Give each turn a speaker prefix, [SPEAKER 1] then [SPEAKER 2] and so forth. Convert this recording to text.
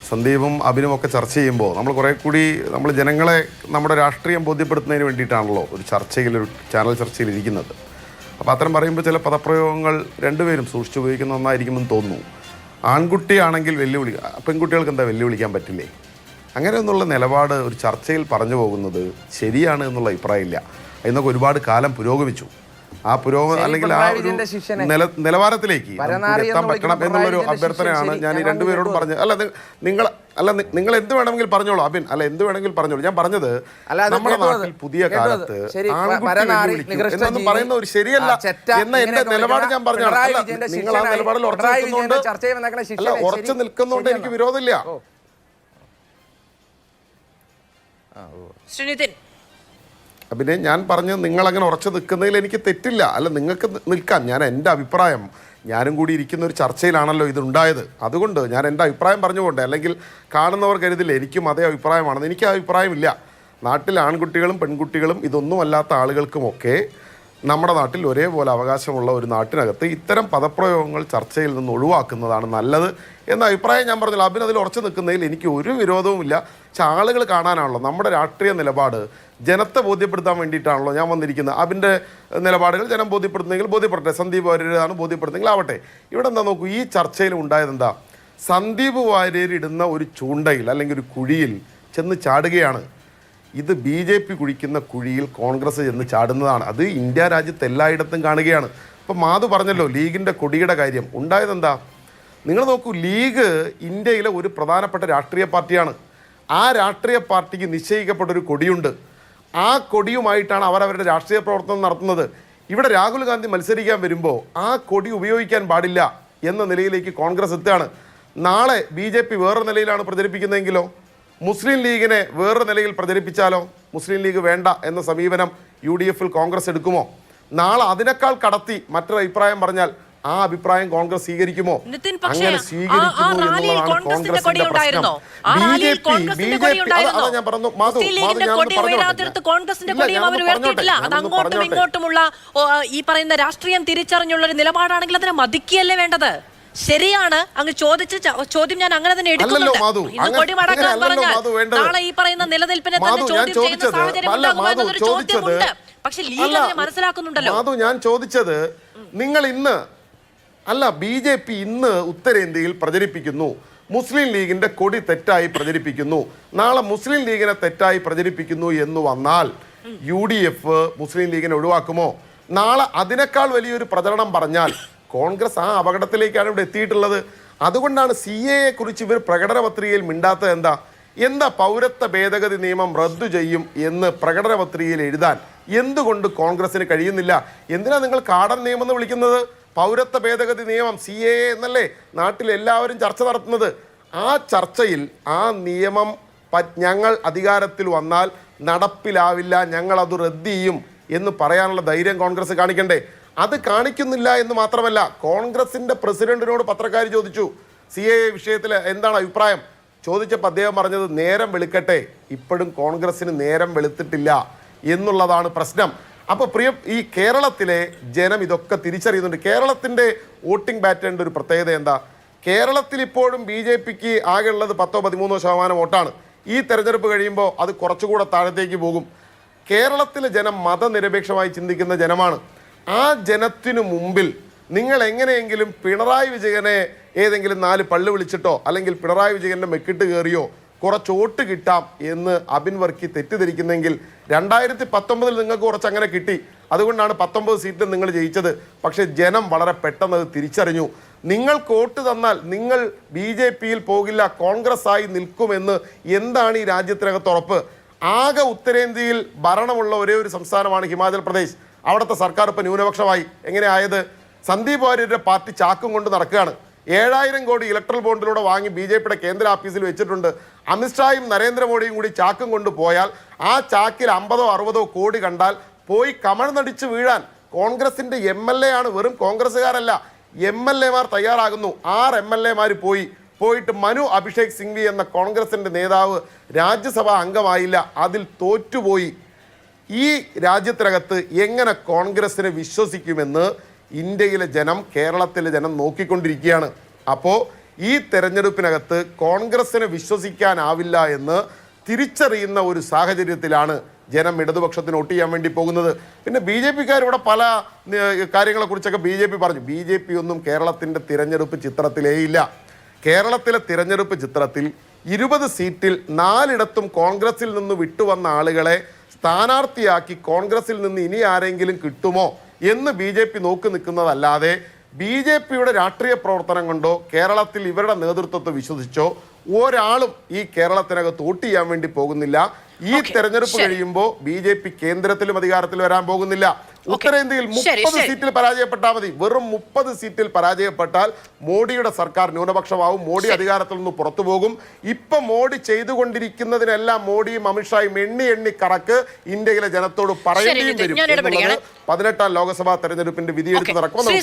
[SPEAKER 1] സന്ദീപും അഭിനും ഒക്കെ ചർച്ച ചെയ്യുമ്പോൾ നമ്മൾ കുറേ കൂടി നമ്മൾ ജനങ്ങളെ നമ്മുടെ രാഷ്ട്രീയം ബോധ്യപ്പെടുത്തുന്നതിന് വേണ്ടിയിട്ടാണല്ലോ ഒരു ചർച്ചയിൽ, ഒരു ചാനൽ ചർച്ചയിൽ ഇരിക്കുന്നത്. അപ്പോൾ അത്തരം പറയുമ്പോൾ ചില പദപ്രയോഗങ്ങൾ രണ്ടുപേരും സൂക്ഷിച്ചുപയോഗിക്കുന്ന ഒന്നായിരിക്കുമെന്ന് തോന്നുന്നു. ആൺകുട്ടിയാണെങ്കിൽ വെല്ലുവിളി, പെൺകുട്ടികൾക്ക് എന്താ വെല്ലുവിളിക്കാൻ പറ്റില്ലേ? അങ്ങനെയൊന്നുള്ള നിലപാട് ഒരു ചർച്ചയിൽ പറഞ്ഞു പോകുന്നത് ശരിയാണ് എന്നുള്ള അഭിപ്രായമില്ല. എന്നൊക്കെ ഒരുപാട് കാലം പുരോഗമിച്ചു. ആ പുരോഗമനം അല്ലെങ്കിൽ ആ ഒരു നിലവാരത്തിലേക്ക് എത്താൻ പറ്റണം എന്നുള്ളൊരു അഭ്യർത്ഥനയാണ് ഞാൻ ഈ രണ്ടുപേരോടും പറഞ്ഞത്. നിങ്ങൾ എന്ത് വേണമെങ്കിൽ പറഞ്ഞോളൂ അബിൻ, എന്ത് വേണമെങ്കിൽ പറഞ്ഞോളൂ. ഞാൻ പറഞ്ഞത് നമ്മുടെ നാട്ടിൽ പുതിയ കാലത്ത് എന്നൊന്നും പറയുന്ന ഒരു ശരിയല്ല എന്ന എന്റെ നിലപാട് ഞാൻ പറഞ്ഞതാണ്. നിങ്ങൾ ആ നിലപാടിൽ ഉറച്ചു നിൽക്കുന്നുണ്ട്, എനിക്ക് വിരോധമില്ല. പിന്നെ ഞാൻ പറഞ്ഞ് നിങ്ങളങ്ങനെ ഉറച്ചു നിൽക്കുന്നതിൽ എനിക്ക് തെറ്റില്ല. നിങ്ങൾക്ക് നിൽക്കാം. ഞാൻ എൻ്റെ അഭിപ്രായം, ഞാനും കൂടി ഇരിക്കുന്ന ഒരു ചർച്ചയിലാണല്ലോ ഇതുണ്ടായത്. അതുകൊണ്ട് ഞാൻ എൻ്റെ അഭിപ്രായം പറഞ്ഞുകൊണ്ട്, അല്ലെങ്കിൽ കാണുന്നവർ കരുതില്ല എനിക്കും അതേ അഭിപ്രായമാണെന്ന്. എനിക്ക് ആ അഭിപ്രായമില്ല. നാട്ടിൽ ആൺകുട്ടികളും പെൺകുട്ടികളും ഇതൊന്നുമല്ലാത്ത ആളുകൾക്കുമൊക്കെ നമ്മുടെ നാട്ടിൽ ഒരേപോലെ അവകാശമുള്ള ഒരു നാട്ടിനകത്ത് ഇത്തരം പദപ്രയോഗങ്ങൾ ചർച്ചയിൽ നിന്ന് ഒഴിവാക്കുന്നതാണ് നല്ലത് എന്ന അഭിപ്രായം ഞാൻ പറഞ്ഞല്ലോ. അബിൻ അതിൽ ഉറച്ചു നിൽക്കുന്നതിൽ എനിക്ക് ഒരു വിരോധവുമില്ല. പക്ഷെ ആളുകൾ കാണാനാണല്ലോ നമ്മുടെ രാഷ്ട്രീയ നിലപാട്, ജനത്തെ ബോധ്യപ്പെടുത്താൻ വേണ്ടിയിട്ടാണല്ലോ ഞാൻ വന്നിരിക്കുന്നത്. അബിൻ്റെ നിലപാടുകൾ ജനം ബോധ്യപ്പെടുത്തുന്നെങ്കിൽ ബോധ്യപ്പെടട്ടെ, സന്ദീപ് വാര്യരാണ് ബോധ്യപ്പെടുന്നെങ്കിൽ ആവട്ടെ. ഇവിടെ എന്താ നോക്കൂ, ഈ ചർച്ചയിൽ ഉണ്ടായതെന്താ, സന്ദീപ് വാര്യർ ഇടുന്ന ഒരു ചൂണ്ടയിൽ അല്ലെങ്കിൽ ഒരു കുഴിയിൽ ചെന്ന് ചാടുകയാണ്. ഇത് BJP കുഴിക്കുന്ന കുഴിയിൽ കോൺഗ്രസ് ചെന്ന് ചാടുന്നതാണ്. അത് ഇന്ത്യ രാജ്യത്ത് എല്ലായിടത്തും കാണുകയാണ്. ഇപ്പം മാധു പറഞ്ഞല്ലോ ലീഗിൻ്റെ കൊടിയുടെ കാര്യം. ഉണ്ടായതെന്താ, നിങ്ങൾ നോക്കൂ, ലീഗ് ഇന്ത്യയിലെ ഒരു പ്രധാനപ്പെട്ട രാഷ്ട്രീയ പാർട്ടിയാണ്. ആ രാഷ്ട്രീയ പാർട്ടിക്ക് നിശ്ചയിക്കപ്പെട്ടൊരു കൊടിയുണ്ട്. ആ കൊടിയുമായിട്ടാണ് അവരവരുടെ രാഷ്ട്രീയ പ്രവർത്തനം നടത്തുന്നത്. ഇവിടെ രാഹുൽ ഗാന്ധി മത്സരിക്കാൻ വരുമ്പോൾ ആ കൊടി ഉപയോഗിക്കാൻ പാടില്ല എന്ന നിലയിലേക്ക് കോൺഗ്രസ് എത്തുകയാണ്. നാളെ BJP വേറൊരു നിലയിലാണ് പ്രചരിപ്പിക്കുന്നതെങ്കിലോ, മുസ്ലിം ലീഗിനെ വേറൊരു നിലയിൽ പ്രചരിപ്പിച്ചാലോ, മുസ്ലിം ലീഗ് വേണ്ട എന്ന സമീപനം UDF കോൺഗ്രസ് എടുക്കുമോ? നാളെ അതിനേക്കാൾ കടത്തി മറ്റൊരു അഭിപ്രായം പറഞ്ഞാൽ ആ അഭിപ്രായം കോൺഗ്രസ് സ്വീകരിക്കുമോ? അങ്ങനെ സ്വീകരിക്കുന്നു എന്നുള്ളതാണ് കോൺഗ്രസിന്റെ പ്രശ്നം. ഞാൻ പറഞ്ഞു മാധു,
[SPEAKER 2] ഇങ്ങോട്ടുമുള്ള ഈ പറയുന്ന രാഷ്ട്രീയം തിരിച്ചറിഞ്ഞുള്ള ഒരു നിലപാടാണെങ്കിൽ അതിനെ മതിക്കുകയല്ലേ വേണ്ടത്? ശരിയാണ്, അങ്ങ് ചോദിച്ച ചോദ്യം ഞാൻ അങ്ങനെ തന്നെ എടുക്കുന്നുണ്ട്. ഇന്ന് കൊടി മടക്കാൻ പറഞ്ഞാൽ നാളെ ഈ പറയുന്ന നിലനിൽപ്പിനെ തന്നെ ചോദ്യം ചെയ്യുന്ന സാഹചര്യം ഉണ്ടാകുമെന്നൊരു ചോദ്യമുണ്ട്. പക്ഷെ ലീഗ് അതിനെ മനസ്സിലാക്കുന്നുണ്ടല്ലോ.
[SPEAKER 1] മാധു, ഞാൻ ചോദിച്ചത്, നിങ്ങൾ ഇന്ന് BJP ഇന്ന് ഉത്തരേന്ത്യയിൽ പ്രചരിപ്പിക്കുന്നു, മുസ്ലിം ലീഗിന്റെ കൊടി തെറ്റായി പ്രചരിപ്പിക്കുന്നു, നാളെ മുസ്ലിം ലീഗിനെ തെറ്റായി പ്രചരിപ്പിക്കുന്നു എന്ന് വന്നാൽ UDF മുസ്ലിം ലീഗിനെ ഒഴിവാക്കുമോ? നാളെ അതിനേക്കാൾ വലിയൊരു പ്രചരണം പറഞ്ഞാൽ കോൺഗ്രസ് ആ അപകടത്തിലേക്കാണ് ഇവിടെ എത്തിയിട്ടുള്ളത്. അതുകൊണ്ടാണ് CAA കുറിച്ച് ഇവർ പ്രകടന പത്രികയിൽ മിണ്ടാത്തത്. എന്താ പൗരത്വ ഭേദഗതി നിയമം റദ്ദു ചെയ്യും എന്ന് പ്രകടന പത്രികയിൽ എഴുതാൻ എന്തുകൊണ്ട് കോൺഗ്രസിന് കഴിയുന്നില്ല? എന്തിനാ നിങ്ങൾ കാടൻ നിയമം എന്ന് വിളിക്കുന്നത്? പൗരത്വ ഭേദഗതി നിയമം CAA എന്നല്ലേ നാട്ടിൽ എല്ലാവരും ചർച്ച നടത്തുന്നത്. ആ ചർച്ചയിൽ ആ നിയമം ഞങ്ങൾ അധികാരത്തിൽ വന്നാൽ നടപ്പിലാവില്ല, ഞങ്ങൾ അത് റദ്ദ് ചെയ്യും എന്ന് പറയാനുള്ള ധൈര്യം കോൺഗ്രസ് കാണിക്കണ്ടേ? അത് കാണിക്കുന്നില്ല എന്ന് മാത്രമല്ല, കോൺഗ്രസിന്റെ പ്രസിഡന്റിനോട് പത്രക്കാർ ചോദിച്ചു CAA വിഷയത്തിൽ എന്താണ് അഭിപ്രായം ചോദിച്ചപ്പോൾ അദ്ദേഹം പറഞ്ഞത് നേരം വെളുക്കട്ടെ, ഇപ്പോഴും കോൺഗ്രസിന് നേരം വെളുത്തിട്ടില്ല എന്നുള്ളതാണ് പ്രശ്നം. അപ്പോൾ ഈ കേരളത്തിലെ ജനം ഇതൊക്കെ തിരിച്ചറിയുന്നുണ്ട്. കേരളത്തിൻ്റെ വോട്ടിംഗ് പാറ്റേണിൻ്റെ ഒരു പ്രത്യേകത എന്താ? കേരളത്തിൽ ഇപ്പോഴും BJPക്ക് ആകെ ഉള്ളത് 10-13% വോട്ടാണ്. ഈ തെരഞ്ഞെടുപ്പ് കഴിയുമ്പോൾ അത് കുറച്ചുകൂടെ താഴത്തേക്ക് പോകും. കേരളത്തിലെ ജനം മതനിരപേക്ഷമായി ചിന്തിക്കുന്ന ജനമാണ്. ആ ജനത്തിനു മുമ്പിൽ നിങ്ങൾ എങ്ങനെയെങ്കിലും പിണറായി വിജയനെ ഏതെങ്കിലും 4 പള്ളി വിളിച്ചിട്ടോ അല്ലെങ്കിൽ പിണറായി വിജയൻ്റെ മെക്കിട്ട് കയറിയോ കുറച്ച് വോട്ട് കിട്ടാം എന്ന് അബിൻ വർക്കി തെറ്റിദ്ധരിക്കുന്നെങ്കിൽ 2019 നിങ്ങൾക്ക് കുറച്ച് അങ്ങനെ കിട്ടി. അതുകൊണ്ടാണ് 19 സീറ്റിൽ നിങ്ങൾ ജയിച്ചത്. പക്ഷേ ജനം വളരെ പെട്ടെന്ന് അത് തിരിച്ചറിഞ്ഞു. നിങ്ങൾക്ക് വോട്ട് തന്നാൽ നിങ്ങൾ BJPയിൽ പോകില്ല, കോൺഗ്രസ് ആയി നിൽക്കുമെന്ന് എന്താണ് ഈ രാജ്യത്തിനകത്ത് ഉറപ്പ്? ആകെ ഉത്തരേന്ത്യയിൽ ഭരണമുള്ള ഒരേ ഒരു സംസ്ഥാനമാണ് ഹിമാചൽ പ്രദേശ്. അവിടുത്തെ സർക്കാർ ഇപ്പോൾ ന്യൂനപക്ഷമായി. എങ്ങനെയായത്? സന്ദീപ് വാര്യരുടെ പാർട്ടി ചാക്കും കൊണ്ട് നടക്കുകയാണ്. 7000 കോടി ഇലക്ട്രൽ ബോണ്ടിലൂടെ വാങ്ങി BJPയുടെ കേന്ദ്ര ഓഫീസിൽ വെച്ചിട്ടുണ്ട്. അമിത്ഷായും നരേന്ദ്രമോദിയും കൂടി ചാക്കും കൊണ്ട് പോയാൽ ആ ചാക്കിൽ 50-60 കോടി കണ്ടാൽ പോയി കമഴ്ന്നടിച്ച് വീഴാൻ കോൺഗ്രസിന്റെ MLA ആണ്, വെറും കോൺഗ്രസ്സുകാരല്ല, MLA മാർ തയ്യാറാകുന്നു. 6 MLA മാർ പോയിട്ട് മനു അഭിഷേക് സിംഗ്വി എന്ന കോൺഗ്രസിന്റെ നേതാവ് രാജ്യസഭാ അംഗമായില്ല, അതിൽ തോറ്റുപോയി. ഈ രാജ്യത്തിനകത്ത് എങ്ങനെ കോൺഗ്രസിനെ വിശ്വസിക്കുമെന്ന് ഇന്ത്യയിലെ ജനം, കേരളത്തിലെ ജനം നോക്കിക്കൊണ്ടിരിക്കുകയാണ്. അപ്പോൾ ഈ തെരഞ്ഞെടുപ്പിനകത്ത് കോൺഗ്രസിനെ വിശ്വസിക്കാനാവില്ല എന്ന് തിരിച്ചറിയുന്ന ഒരു സാഹചര്യത്തിലാണ് ജനം ഇടതുപക്ഷത്തിന് വോട്ട് ചെയ്യാൻ വേണ്ടി പോകുന്നത്. പിന്നെ ബി ജെ പിക്കാരിവിടെ പല കാര്യങ്ങളെക്കുറിച്ചൊക്കെ ബി ജെ പി പറഞ്ഞു. ബി ജെ പി ഒന്നും കേരളത്തിൻ്റെ തിരഞ്ഞെടുപ്പ് ചിത്രത്തിലേയില്ല. കേരളത്തിലെ തിരഞ്ഞെടുപ്പ് ചിത്രത്തിൽ 20 സീറ്റിൽ 4 കോൺഗ്രസിൽ നിന്ന് വിട്ടുവന്ന ആളുകളെ സ്ഥാനാർത്ഥിയാക്കി കോൺഗ്രസിൽ നിന്ന് ഇനി ആരെങ്കിലും കിട്ടുമോ എന്ന് ബി ജെ പി നോക്കി നിൽക്കുന്നതല്ലാതെ ബി ജെ പിയുടെ രാഷ്ട്രീയ പ്രവർത്തനം കൊണ്ടോ കേരളത്തിൽ ഇവരുടെ നേതൃത്വത്തെ വിശ്വസിച്ചോ ഒരാളും ഈ കേരളത്തിനകത്ത് വോട്ട് ചെയ്യാൻ വേണ്ടി പോകുന്നില്ല. ഈ തെരഞ്ഞെടുപ്പ് കഴിയുമ്പോൾ ബി ജെ പി കേന്ദ്രത്തിലും അധികാരത്തിൽ വരാൻ പോകുന്നില്ല. ഉത്തരേന്ത്യയിൽ 30 സീറ്റിൽ പരാജയപ്പെട്ടാൽ മതി. വെറും 30 സീറ്റിൽ പരാജയപ്പെട്ടാൽ മോഡിയുടെ സർക്കാർ ന്യൂനപക്ഷമാവും. മോഡി അധികാരത്തിൽ നിന്ന് പുറത്തു പോകും. ഇപ്പൊ മോഡി ചെയ്തുകൊണ്ടിരിക്കുന്നതിനെല്ലാം മോഡിയും അമിത്ഷായും എണ്ണി കറക്ക് ഇന്ത്യയിലെ ജനത്തോട് പറയേണ്ടിയും വരും എന്നുള്ളത് 18ാം ലോക്സഭാ തെരഞ്ഞെടുപ്പിന്റെ വിധിയെടുത്ത് നടക്കുമെന്ന്